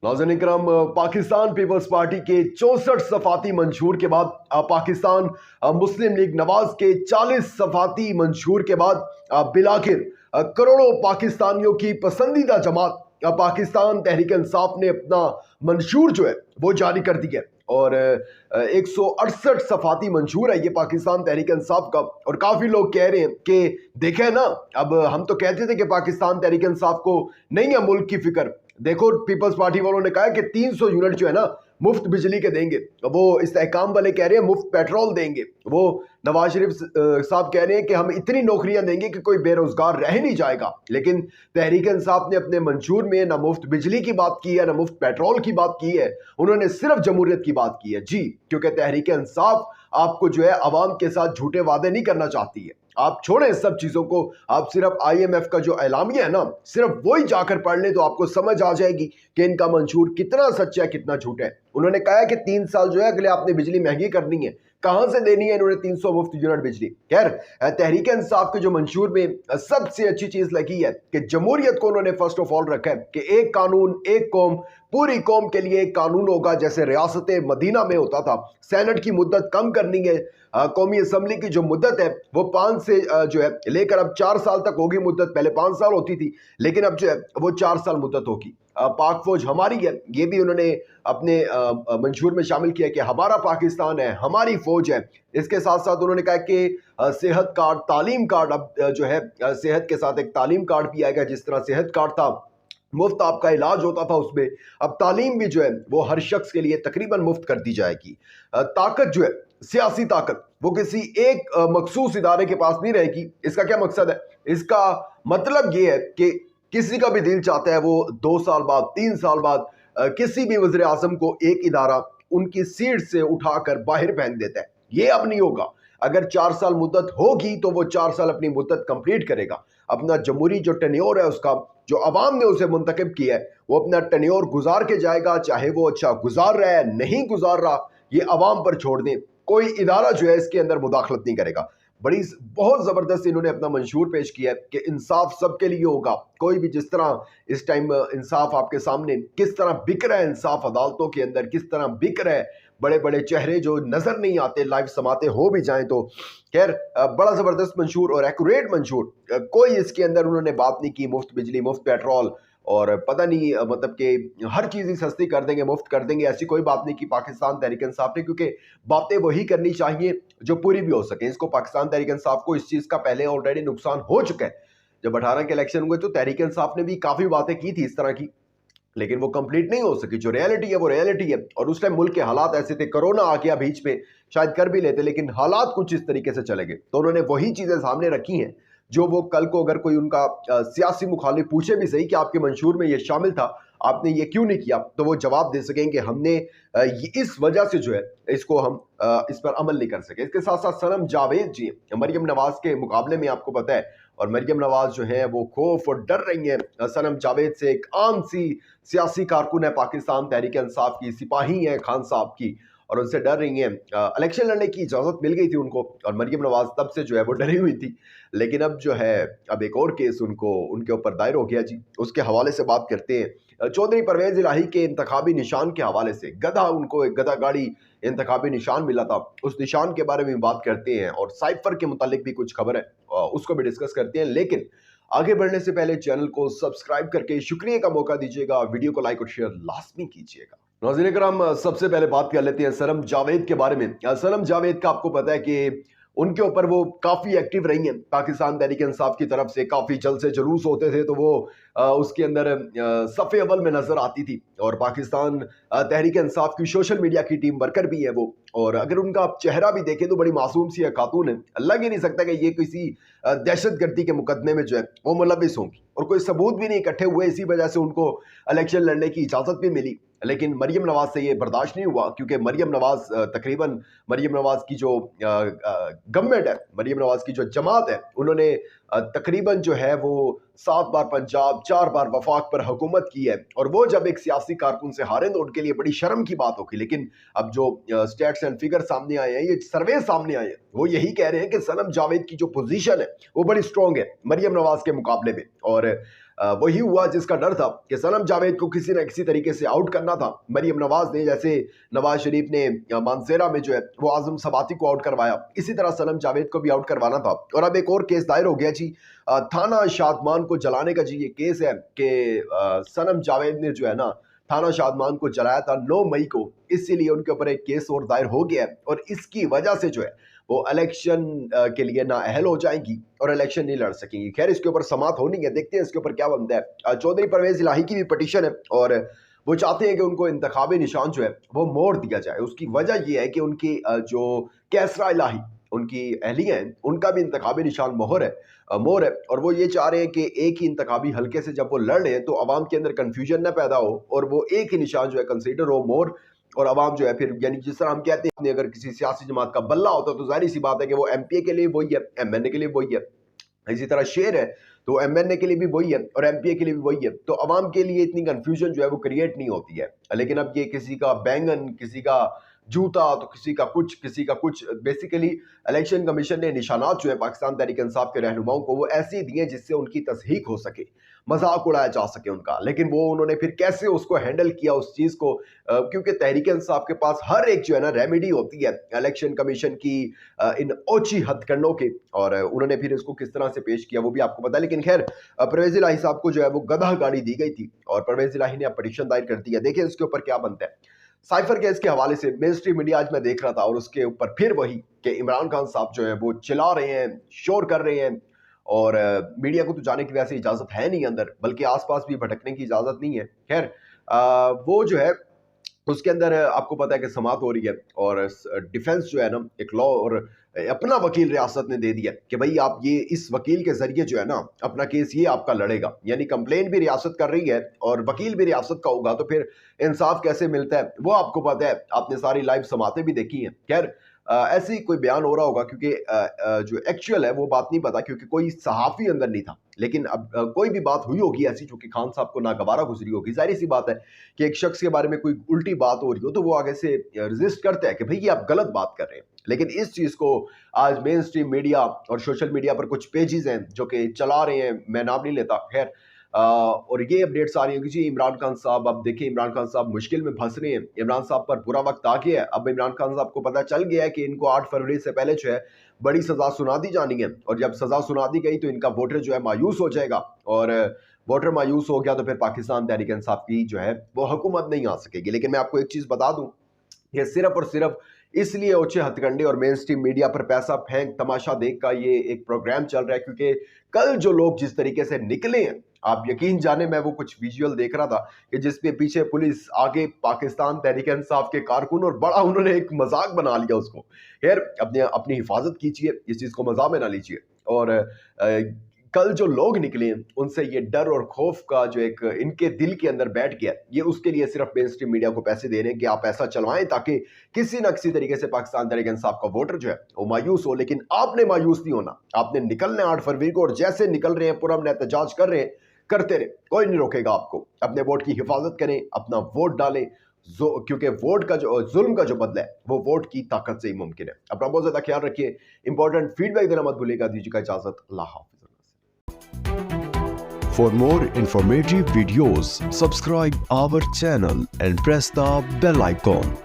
नाज़रीन इकराम, Pakistan peoples party के 64 सफाती मंशूर के बाद पाकिस्तान मुस्लिम लीग नवाज के 40 सफाती मंशूर के बाद बिलाखिर करोड़ों पाकिस्तानियों की पसंदीदा जमात पाकिस्तान तहरीक इंसाफ ने अपना मंशूर जो है वो जारी कर दिया और 168 सफाती मंशूर है ये पाकिस्तान तहरीक इंसाफ का। और काफ़ी लोग कह रहे हैं कि देखें ना, अब हम तो कहते थे कि पाकिस्तान तहरीक इंसाफ को नहीं है मुल्क की फिक्र। देखो, पीपल्स पार्टी वालों ने कहा कि 300 यूनिट जो है ना मुफ्त बिजली के देंगे, वो इस्तेहकाम वाले कह रहे हैं मुफ्त पेट्रोल देंगे, वो नवाज शरीफ साहब कह रहे हैं कि हम इतनी नौकरियां देंगे कि कोई बेरोजगार रह नहीं जाएगा। लेकिन तहरीक इंसाफ ने अपने मंशूर में ना मुफ्त बिजली की बात की है ना मुफ्त पेट्रोल की बात की है, उन्होंने सिर्फ जमहूरियत की बात की है जी। क्योंकि तहरीक इंसाफ आपको जो है अवाम के साथ झूठे वादे नहीं करना चाहती है। आप छोड़ें सब चीजों को, आप सिर्फ IMF का जो एलामिया है ना सिर्फ वही जाकर पढ़ लें तो आपको समझ आ जाएगी कि इनका मंशूर कितना सच्चा है कितना झूठा है। उन्होंने कहा है कि 3 साल जो है अगले आपने बिजली महंगी करनी है, कहां से देनी है इन्होंने 300 मुफ्त यूनिट बिजली। खैर, तहरीक इंसाफ के जो मंशूर में सबसे अच्छी चीज लगी है कि जमहूरियत को उन्होंने फर्स्ट ऑफ ऑल रखा है कि एक कानून एक कौम, पूरी कौम के लिए एक कानून होगा, जैसे रियासत मदीना में होता था। सेनेट की मुद्दत कम करनी है, कौमी असम्बली की जो मुद्दत है वो 5 से जो है लेकर अब 4 साल तक होगी मुद्दत। पहले 5 साल होती थी लेकिन अब जो है वो 4 साल मुद्दत होगी। पाक फौज हमारी है, ये भी उन्होंने अपने मंशूर में शामिल किया कि हमारा पाकिस्तान है, हमारी फौज है। इसके साथ साथ उन्होंने कहा कि सेहत कार्ड, तालीम कार्ड, अब जो है सेहत के साथ एक तालीम कार्ड भी आएगा। जिस तरह सेहत कार्ड था मुफ्त आपका इलाज होता था उसमें, अब तालीम भी जो है वो हर शख्स के लिए तकरीबन मुफ्त कर दी जाएगी। ताकत जो है, सियासी ताकत, वो किसी एक मखसूस इदारे के पास नहीं रहेगी। इसका क्या मकसद है? इसका मतलब ये है कि किसी का भी दिल चाहता है वो 2 साल बाद 3 साल बाद किसी भी वज़ीर आज़म को एक इदारा उनकी सीट से उठाकर बाहर फेंक देता है। ये अब नहीं होगा। अगर 4 साल मुद्दत होगी तो वो 4 साल अपनी मुद्दत कंप्लीट करेगा। अपना जमहूरी जो टेन्योर है उसका, जो अवाम ने उसे मुंतखब किया है, वो अपना टेन्योर गुजार के जाएगा। चाहे वो अच्छा गुजार रहा है नहीं गुजार रहा, ये अवाम पर छोड़ दें। कोई इदारा जो है इसके अंदर मुदाखलत नहीं करेगा। बहुत जबरदस्त इन्होंने अपना मंशूर पेश किया है कि इंसाफ सबके लिए होगा। कोई भी, जिस तरह इस टाइम इंसाफ आपके सामने किस तरह बिक रहा है, इंसाफ अदालतों के अंदर किस तरह बिक रहा है, बड़े बड़े चेहरे जो नजर नहीं आते, लाइव समाते हो भी जाएं तो। खैर, बड़ा जबरदस्त मंशूर और एक्यूरेट मंशूर, कोई इसके अंदर उन्होंने बात नहीं की मुफ्त बिजली, मुफ्त पेट्रोल और पता नहीं मतलब कि हर चीज़ ही सस्ती कर देंगे, मुफ्त कर देंगे, ऐसी कोई बात नहीं की पाकिस्तान तहरीक इंसाफ ने। क्योंकि बातें वही करनी चाहिए जो पूरी भी हो सके। इसको पाकिस्तान तहरीक इंसाफ को इस चीज़ का पहले ऑलरेडी नुकसान हो चुका है। जब 18 के इलेक्शन हुए तो तहरीक इंसाफ ने भी काफ़ी बातें की थी इस तरह की, लेकिन वो कंप्लीट नहीं हो सकी। जो रियलिटी है वो रियलिटी है। और उस टाइम मुल्क के हालात ऐसे थे, कोरोना आ गया बीच में, शायद कर भी लेते, लेकिन हालात कुछ इस तरीके से चले गए। तो उन्होंने वही चीज़ें सामने रखी हैं जो वो कल को अगर कोई उनका सियासी मुखालिफ पूछे भी सही कि आपके मंशूर में ये शामिल था, आपने ये क्यों नहीं किया, तो वो जवाब दे सकेंगे हमने इस वजह से जो है इसको हम इस पर अमल नहीं कर सके। इसके साथ साथ सनम जावेद जी मरियम नवाज के मुकाबले में, आपको पता है, और मरियम नवाज जो है वो खौफ और डर रही हैं सनम जावेद से। एक आम सी सियासी कारकुन है पाकिस्तान तहरीक इंसाफ की, सिपाही है खान साहब की, और उनसे डर रही हैं। इलेक्शन लड़ने की इजाज़त मिल गई थी उनको और मरियम नवाज तब से जो है वो डरी हुई थी। लेकिन अब जो है अब एक और केस उनके ऊपर दायर हो गया जी। उसके हवाले से बात करते हैं। चौधरी परवेज इलाही के इंतखाबी निशान के हवाले से, उनको एक गधा गाड़ी इंतखाबी निशान मिला था, उस निशान के बारे में बात करते हैं। और साइफर के मुतालिक भी कुछ खबर है, उसको भी डिस्कस करते हैं। लेकिन आगे बढ़ने से पहले चैनल को सब्सक्राइब करके शुक्रिया का मौका दीजिएगा, वीडियो को लाइक और शेयर लाजमी कीजिएगा। नाज़रीन करम, सबसे पहले बात कर लेते हैं सनम जावेद के बारे में। सनम जावेद का आपको पता है कि उनके ऊपर वो काफ़ी एक्टिव रही हैं पाकिस्तान तहरीक इंसाफ की तरफ से। काफ़ी जलसे जुलूस होते थे तो वो उसके अंदर सफ़े अव्वल में नज़र आती थी। और पाकिस्तान तहरीक इंसाफ की सोशल मीडिया की टीम वर्कर भी है वो। और अगर उनका आप चेहरा भी देखें तो बड़ी मासूम सी खातून है, लग ही नहीं सकता कि ये किसी दहशतगर्दी के मुकदमे में जो है वो मुलविस होंगी। और कोई सबूत भी नहीं इकट्ठे हुए, इसी वजह से उनको इलेक्शन लड़ने की इजाज़त भी मिली। लेकिन मरियम नवाज से ये बर्दाश्त नहीं हुआ, क्योंकि मरियम नवाज तकरीबन मरियम नवाज की जो गवर्नमेंट है, मरियम नवाज की जो जमात है, उन्होंने तकरीबन जो है वो 7 बार पंजाब, 4 बार वफाक पर हुकूमत की है। और वो जब एक सियासी कारकुन से हारे तो उनके लिए बड़ी शर्म की बात होगी। लेकिन अब जो स्टैट्स एंड फिगर सामने आए हैं, ये सर्वे सामने आए हैं, वो यही कह रहे हैं कि सनम जावेद की जो पोजीशन है वो बड़ी स्ट्रॉन्ग है मरियम नवाज के मुकाबले में। और वही हुआ जिसका डर था कि सनम जावेद को किसी न किसी तरीके से आउट करना था। मरियम नवाज ने, जैसे नवाज शरीफ ने मानसेरा में जो है वो आजम सबाती को आउट करवाया, इसी तरह सनम जावेद को भी आउट करवाना था। और अब एक और केस दायर हो गया जी, थाना शादमान को जलाने का जी ये केस है कि सनम जावेद ने जो है ना थाना शादमान को जलाया था 9 मई को, इसीलिए उनके ऊपर एक केस और दायर हो गया है और इसकी वजह से जो है वो इलेक्शन के लिए नाअहल हो जाएंगी और इलेक्शन नहीं लड़ सकेंगी। खैर इसके ऊपर समात होनी है, देखते हैं इसके ऊपर क्या बनता है। चौधरी परवेज इलाही की भी पटिशन है और वो चाहते हैं कि उनको इंतखाबी निशान जो है वो मोड़ दिया जाए। उसकी वजह ये है कि उनकी जो कैसरा इलाही उनकी अहलिया हैं उनका भी इंतखाबी निशान मोहर है मोर है, और वो ये चाह रहे हैं कि एक ही इंतखाबी हल्के से जब वो लड़ रहे हैं तो अवाम के अंदर कन्फ्यूजन न पैदा हो और वो एक ही निशान जो है कंसीडर हो मोर, और अवाम जो है फिर यानी जिस तरह हम कहते हैं अगर किसी सियासी जमात का बल्ला होता तो जाहिर सी बात है कि वो एमपीए के लिए वही है, एमएनए के लिए वही है, इसी तरह शेर है तो एमएनए के लिए भी वही है और एमपीए के लिए भी वही है। तो अवाम के लिए इतनी कंफ्यूजन जो है वो क्रिएट नहीं होती है। लेकिन अब ये किसी का बैंगन, किसी का जूता, तो किसी का कुछ, किसी का कुछ, बेसिकली इलेक्शन कमीशन ने निशानात जो है पाकिस्तान तहरीक इंसाफ के रहनुमाओं को वो ऐसे दिए जिससे उनकी तस्हीक हो सके, मजाक उड़ाया जा सके उनका। लेकिन वो उन्होंने फिर कैसे उसको हैंडल किया उस चीज़ को, क्योंकि तहरीक इंसाफ के पास हर एक जो है ना रेमेडी होती है इलेक्शन कमीशन की इन ओछी हथकंडों के, और उन्होंने फिर इसको किस तरह से पेश किया वो भी आपको पता है। लेकिन खैर परवेज इलाही साहब को जो है वो गधा गाड़ी दी गई थी और परवेज इलाही ने अब पिटीशन दायर कर दी है। देखिए इसके ऊपर क्या बनता है। साइफर केस के हवाले से मेन स्ट्रीम मीडिया आज मैं देख रहा था और उसके ऊपर फिर वही कि इमरान खान साहब जो है वो चिल्ला रहे हैं, शोर कर रहे हैं, और मीडिया को तो जाने की वैसे इजाजत है नहीं अंदर, बल्कि आसपास भी भटकने की इजाजत नहीं है। खैर वो जो है उसके अंदर आपको पता है कि समात हो रही है और डिफेंस जो है ना एक लॉ और अपना वकील रियासत ने दे दिया कि भाई आप ये इस वकील के जरिए जो है ना अपना केस ये आपका लड़ेगा, यानी कंप्लेन भी रियासत कर रही है और वकील भी रियासत का होगा, तो फिर इंसाफ कैसे मिलता है वो आपको पता है, आपने सारी लाइव समातें भी देखी हैं। खैर ऐसे ही कोई बयान हो रहा होगा क्योंकि जो एक्चुअल है वो बात नहीं पता क्योंकि कोई सहाफ़ी अंदर नहीं था। लेकिन अब कोई भी बात हुई होगी ऐसी जो कि खान साहब को नागवारा गुजरी होगी। जाहिर सी बात है कि एक शख्स के बारे में कोई उल्टी बात हो रही हो तो वो आगे से रजिस्ट करता है कि भाई ये आप गलत बात कर रहे हैं। लेकिन इस चीज़ को आज मेन स्ट्रीम मीडिया और सोशल मीडिया पर कुछ पेजेस हैं जो कि चला रहे हैं, मैं नाम नहीं लेता। खैर और ये अपडेट्स आ रही है कि जी इमरान खान साहब, अब देखिए इमरान खान साहब मुश्किल में फंस रहे हैं, इमरान साहब पर बुरा वक्त आ गया है। अब इमरान खान साहब को पता चल गया है कि इनको 8 फरवरी से पहले जो है बड़ी सजा सुना दी जानी है, और जब सजा सुना दी गई तो इनका वोटर जो है मायूस हो जाएगा, और वोटर मायूस हो गया तो फिर पाकिस्तान तहरीक इंसाफ की जो है वो हुकूमत नहीं आ सकेगी। लेकिन मैं आपको एक चीज़ बता दूं, ये सिर्फ और सिर्फ इसलिए ओछे हथकंडे और मेन स्ट्रीम मीडिया पर पैसा फेंक तमाशा देख का ये एक प्रोग्राम चल रहा है, क्योंकि कल जो लोग जिस तरीके से निकले हैं, आप यकीन जाने, मैं वो कुछ विजुअल देख रहा था कि जिसपे पीछे पुलिस, आगे पाकिस्तान तहरीक इंसाफ के कारकुन, और बड़ा उन्होंने एक मजाक बना लिया उसको। खैर अपनी हिफाजत कीजिए, इस चीज़ को मजाक में ना लीजिए। और कल जो लोग निकले हैं उनसे ये डर और खौफ का जो एक इनके दिल के अंदर बैठ गया, ये उसके लिए सिर्फ मेन स्ट्रीम मीडिया को पैसे दे रहे हैं कि आप ऐसा चलवाएं ताकि किसी न किसी तरीके से पाकिस्तान तहरीक इंसाफ का वोटर जो है वो मायूस हो। लेकिन आपने मायूस नहीं होना, आपने निकलना 8 फरवरी को, और जैसे निकल रहे हैं पुरअमन एहतजाज कर रहे हैं, करते रहे, कोई नहीं रोकेगा आपको। अपने वोट की हिफाजत करें, अपना वोट डालें, क्योंकि वोट का जो जुल्म का जो बदला है वो वोट की ताकत से ही मुमकिन है। अपना बहुत ज्यादा ख्याल रखिए, इंपॉर्टेंट फीडबैक देना मत भूलिएगा। दीजिएगा इजाजत, अल्लाह हाफिज़। For more informative videos, subscribe our channel and press the bell icon.